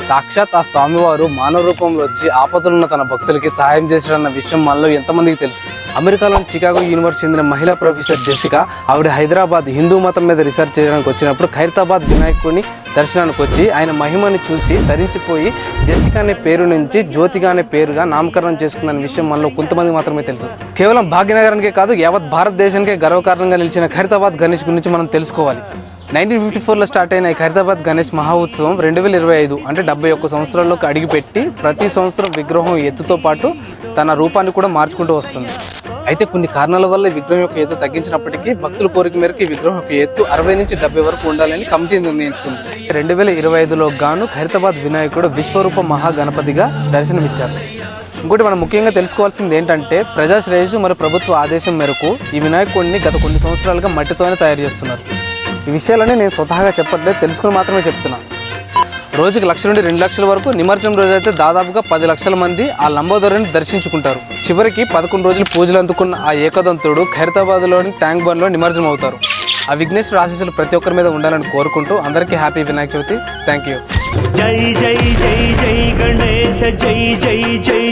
సాక్షాత్ ఆ స్వామివారు మానవ రూపంలో వచ్చి ఆపదలున్న తన భక్తులకి సహాయం చేశాడన్న విషయం మనలో ఎంతమందికి తెలుసు. అమెరికాలోని చికాగో యూనివర్సిటీ చెందిన మహిళా ప్రొఫెసర్ జెసికా ఆవిడ హైదరాబాద్ హిందూ మతం మీద రీసెర్చ్ చేయడానికి వచ్చినప్పుడు ఖైరతాబాద్ వినాయకుడిని దర్శనానికి వచ్చి ఆయన మహిమని చూసి ధరించిపోయి జెసికా అనే పేరు నుంచి జ్యోతిగా అనే పేరుగా నామకరణం చేసుకున్న విషయం మనలో కొంతమంది మాత్రమే తెలుసు. కేవలం భాగ్యనగరానికే కాదు యావత్ భారతదేశానికే గర్వకారణంగా నిలిచిన ఖైరతాబాద్ గణేష్ గురించి మనం తెలుసుకోవాలి. 1954లో స్టార్ట్ అయిన ఈ ఖైరతాబాద్ గణేష్ మహా ఉత్సవం 2025 అంటే 71 సంవత్సరాల్లోకి అడిగిపెట్టి ప్రతి సంవత్సరం విగ్రహం ఎత్తుతో పాటు తన రూపాన్ని కూడా మార్చుకుంటూ వస్తుంది. అయితే కొన్ని కారణాల వల్ల ఈ విగ్రహం యొక్క ఎత్తు తగ్గించినప్పటికీ భక్తుల కోరిక మేరకు ఈ విగ్రహం యొక్క ఎత్తు 60 నుంచి 70 వరకు ఉండాలని కమిటీ నిర్ణయించుకుంది. 2025లో గాను ఖైరతాబాద్ వినాయకుడు విశ్వరూప మహాగణపతిగా దర్శనమిచ్చారు. ఇంకోటి మనం ముఖ్యంగా తెలుసుకోవాల్సింది ఏంటంటే ప్రజా శ్రేయస్సు మరియు ప్రభుత్వ ఆదేశం మేరకు ఈ వినాయకుడిని గత కొన్ని సంవత్సరాలుగా మట్టితోనే తయారు చేస్తున్నారు. ఈ విషయాలని నేను స్వతహాగా చెప్పట్లేదు, తెలుసుకుని మాత్రమే చెప్తున్నా. రోజుకి 1,00,000 నుండి 2 లక్షల వరకు, నిమజ్జనం రోజు అయితే దాదాపుగా 10 లక్షల మంది ఆ లంబోదరుని దర్శించుకుంటారు. చివరికి 11 రోజులు పూజలు అందుకున్న ఆ ఏకదంతుడు ఖైరతాబాద్లోని ట్యాంక్ బండ్లో నిమజ్జనం అవుతారు. ఆ విఘ్నేశ్వర ఆశీస్సులు ప్రతి ఒక్కరి మీద ఉండాలని కోరుకుంటూ అందరికీ happy Vinayaka Chavithi. Thank you. జై జై జై జై గణేశ జై జై జై